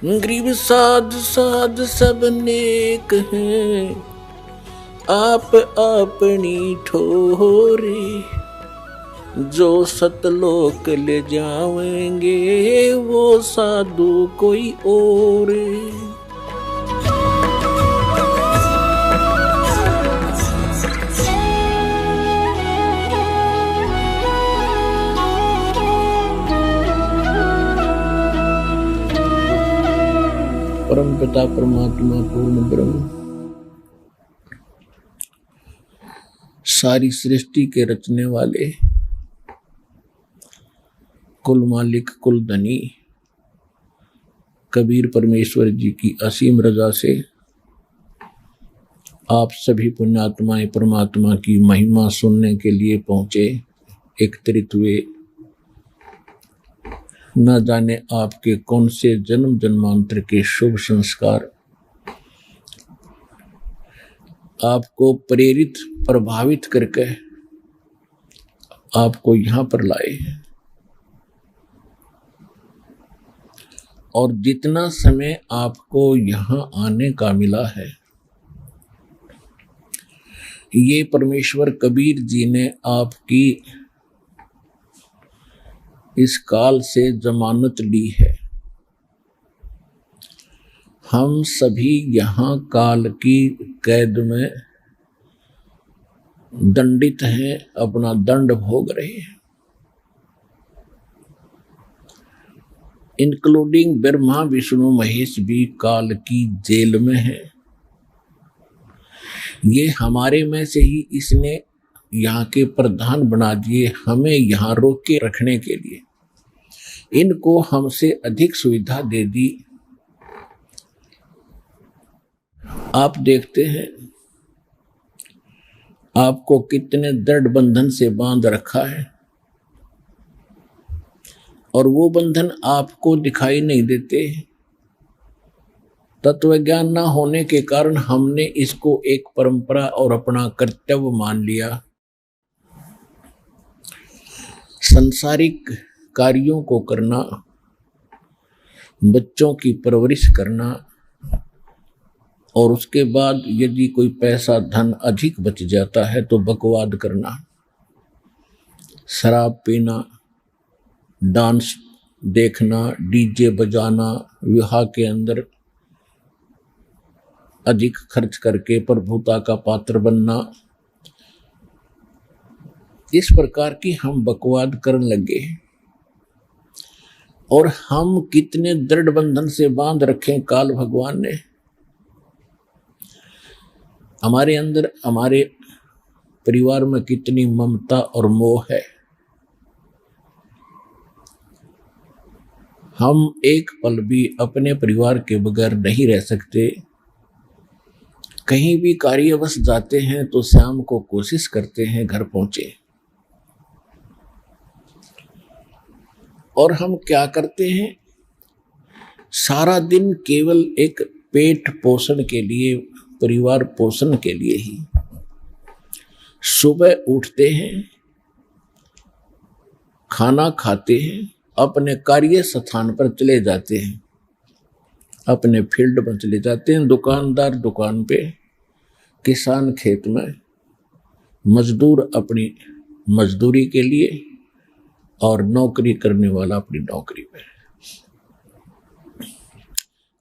गरीब साध साध सब नेक हैं, आप अपनी ठोरे। जो सतलोक ले जाएंगे वो साधु कोई और। परम पिता परमात्मा पूर्ण ब्रह्म सारी सृष्टि के रचने वाले, कुल मालिक कुल धनी कबीर परमेश्वर जी की असीम रजा से आप सभी पुण्यात्माएं परमात्मा की महिमा सुनने के लिए पहुंचे, एकत्रित हुए। न जाने आपके कौन से जन्म जन्मांतर के शुभ संस्कार आपको प्रेरित प्रभावित करके आपको यहां पर लाए। और जितना समय आपको यहां आने का मिला है, ये परमेश्वर कबीर जी ने आपकी इस काल से जमानत ली है। हम सभी यहाँ काल की कैद में दंडित हैं, अपना दंड भोग रहे हैं, इंक्लूडिंग ब्रह्मा विष्णु महेश भी काल की जेल में है। ये हमारे में से ही इसने यहाँ के प्रधान बना दिए, हमें यहाँ रोक के रखने के लिए। इनको हमसे अधिक सुविधा दे दी। आप देखते हैं आपको कितने दृढ़ बंधन से बांध रखा है, और वो बंधन आपको दिखाई नहीं देते। तत्व ज्ञान न होने के कारण हमने इसको एक परंपरा और अपना कर्तव्य मान लिया। संसारिक कार्यों को करना, बच्चों की परवरिश करना, और उसके बाद यदि कोई पैसा धन अधिक बच जाता है तो बकवाद करना, शराब पीना, डांस देखना, डीजे बजाना, विवाह के अंदर अधिक खर्च करके प्रभुता का पात्र बनना, इस प्रकार की हम बकवाद करने लगे। और हम कितने दृढ़ बंधन से बांध रखे काल भगवान ने। हमारे अंदर, हमारे परिवार में कितनी ममता और मोह है। हम एक पल भी अपने परिवार के बगैर नहीं रह सकते। कहीं भी कार्यवश जाते हैं तो शाम को कोशिश करते हैं घर पहुंचे। और हम क्या करते हैं, सारा दिन केवल एक पेट पोषण के लिए, परिवार पोषण के लिए ही सुबह उठते हैं, खाना खाते हैं, अपने कार्य स्थान पर चले जाते हैं, अपने फील्ड में चले जाते हैं, दुकानदार दुकान पे, किसान खेत में, मजदूर अपनी मजदूरी के लिए, और नौकरी करने वाला अपनी नौकरी पे।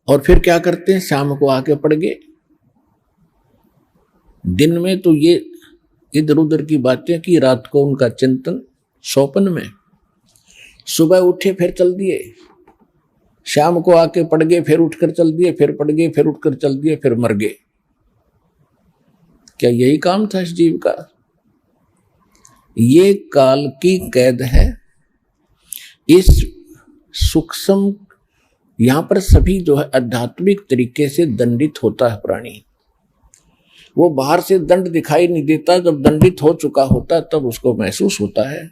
और फिर क्या करते हैं, शाम को आके पड़ गए। दिन में तो ये इधर उधर की बातें की, रात को उनका चिंतन सौपन में। सुबह उठे फिर चल दिए, शाम को आके पड़ गए, फिर उठकर चल दिए, फिर पड़ गए, फिर उठकर चल दिए, फिर मर गए। क्या यही काम था इस जीव का? ये काल की कैद है। इस सूक्ष्म, यहां पर सभी जो है आध्यात्मिक तरीके से दंडित होता है प्राणी। वो बाहर से दंड दिखाई नहीं देता, जब दंडित हो चुका होता है तब उसको महसूस होता है।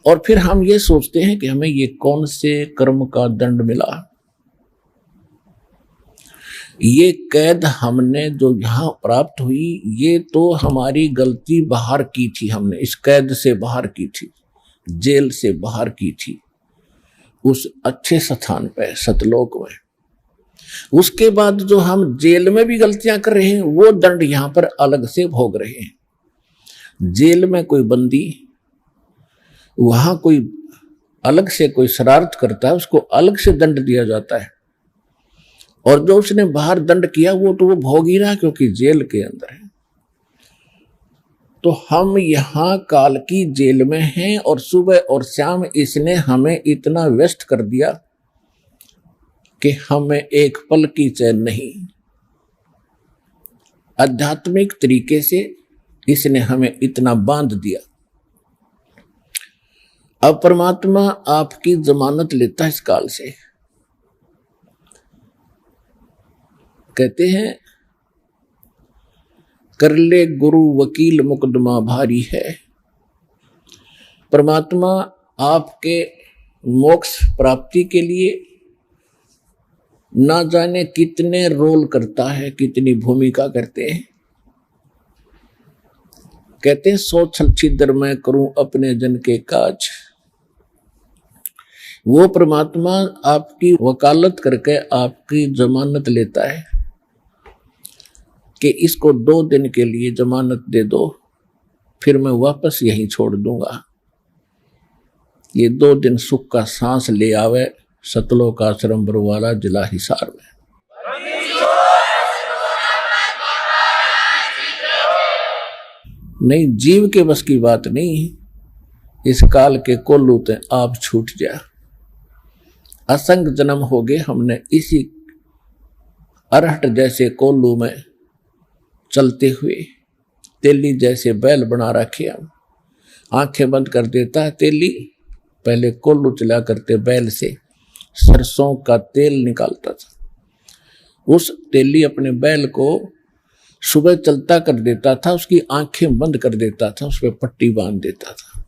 और फिर हम ये सोचते हैं कि हमें ये कौन से कर्म का दंड मिला। ये कैद हमने जो यहाँ प्राप्त हुई, ये तो हमारी गलती बाहर की थी, हमने इस कैद से बाहर की थी, जेल से बाहर की थी। उस अच्छे स्थान पे सतलोक में। उसके बाद जो हम जेल में भी गलतियां कर रहे हैं वो दंड यहां पर अलग से भोग रहे हैं। जेल में कोई बंदी, वहां कोई अलग से कोई शरारत करता है, उसको अलग से दंड दिया जाता है, और जो उसने बाहर दंड किया वो तो वो भोग ही रहा क्योंकि जेल के अंदर है। तो हम यहाँ काल की जेल में हैं और सुबह और शाम इसने हमें इतना व्यस्त कर दिया कि हमें एक पल की चैन नहीं। आध्यात्मिक तरीके से इसने हमें इतना बांध दिया। अब परमात्मा आपकी जमानत लेता है इस काल से। कहते हैं कर ले गुरु वकील मुकदमा भारी है। परमात्मा आपके मोक्ष प्राप्ति के लिए ना जाने कितने रोल करता है, कितनी भूमिका करते हैं। कहते हैं 100 छल छिद्र मैं करूं अपने जन के काज। वो परमात्मा आपकी वकालत करके आपकी जमानत लेता है कि इसको 2 दिन के लिए जमानत दे दो, फिर मैं वापस यहीं छोड़ दूंगा। ये 2 दिन सुख का सांस ले आवे सतलोक आश्रम बरवाला जिला हिसार में। नहीं, जीव के बस की बात नहीं। इस काल के कोल्लू ते आप छूट जा। असंग जन्म हो गए हमने इसी अरहट जैसे कोल्लू में चलते हुए। तेली जैसे बैल बना रखे हम। आंखें बंद कर देता है तेली, पहले कोल्लू चला करते बैल से सरसों का तेल निकालता था। उस तेली अपने बैल को सुबह चलता कर देता था, उसकी आंखें बंद कर देता था, उस पर पट्टी बांध देता था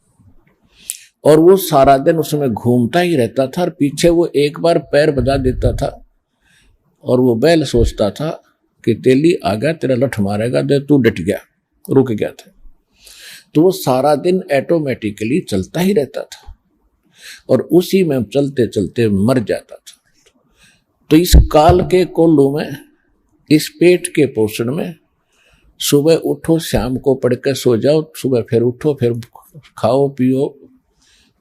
और वो सारा दिन उसमें घूमता ही रहता था। और पीछे वो एक बार पैर बजा देता था और वो बैल सोचता था कि तेली आ गया, तेरा लठ मारेगा, दे तू डट गया, रुक गया था। तो वो सारा दिन ऑटोमेटिकली चलता ही रहता था और उसी में चलते चलते मर जाता था। तो इस काल के कोल्लू में, इस पेट के पोषण में, सुबह उठो शाम को पढ़ के सो जाओ, सुबह फिर उठो, फिर खाओ पियो,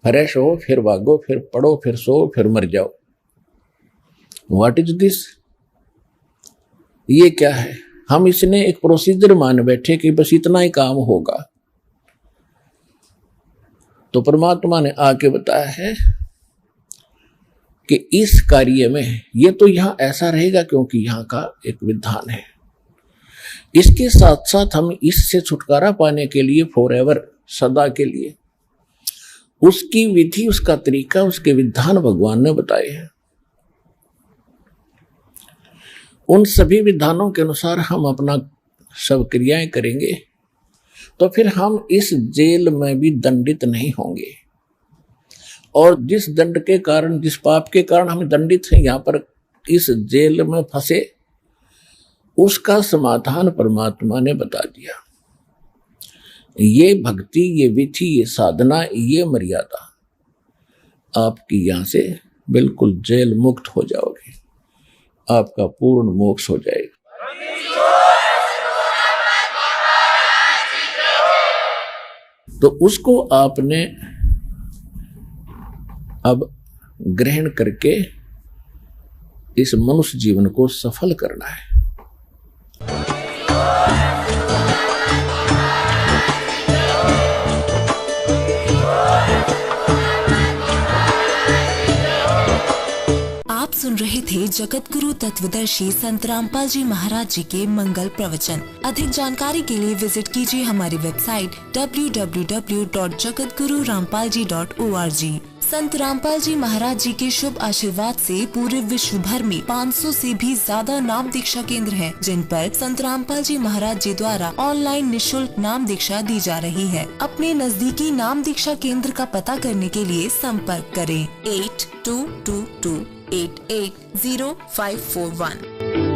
फ्रेश हो, फिर भागो, फिर पढ़ो, फिर सो, फिर मर जाओ। What is this? ये क्या है? हम इसने एक प्रोसीजर मान बैठे कि बस इतना ही काम होगा। तो परमात्मा ने आके बताया है कि इस कार्य में ये तो यहां ऐसा रहेगा क्योंकि यहां का एक विधान है। इसके साथ साथ हम इससे छुटकारा पाने के लिए फॉरएवर, सदा के लिए, उसकी विधि, उसका तरीका, उसके विधान भगवान ने बताए हैं। उन सभी विधानों के अनुसार हम अपना सब क्रियाएं करेंगे तो फिर हम इस जेल में भी दंडित नहीं होंगे। और जिस दंड के कारण, जिस पाप के कारण हम दंडित हैं, यहां पर इस जेल में फंसे, उसका समाधान परमात्मा ने बता दिया। ये भक्ति, ये विधि, ये साधना, ये मर्यादा, आपकी यहां से बिल्कुल जेल मुक्त हो जाओगे, आपका पूर्ण मोक्ष हो जाएगा। तो उसको आपने अब ग्रहण करके इस मनुष्य जीवन को सफल करना है। आप सुन रहे थे जगत गुरु तत्वदर्शी संत रामपाल जी महाराज जी के मंगल प्रवचन। अधिक जानकारी के लिए विजिट कीजिए हमारी वेबसाइट www.jagatgururampalji.org। संत रामपाल जी महाराज जी के शुभ आशीर्वाद से पूरे विश्व भर में 500 से भी ज्यादा नाम दीक्षा केंद्र हैं, जिन पर संत रामपाल जी महाराज जी द्वारा ऑनलाइन निःशुल्क नाम दीक्षा दी जा रही है। अपने नजदीकी नाम दीक्षा केंद्र का पता करने के लिए संपर्क करें 8222880541।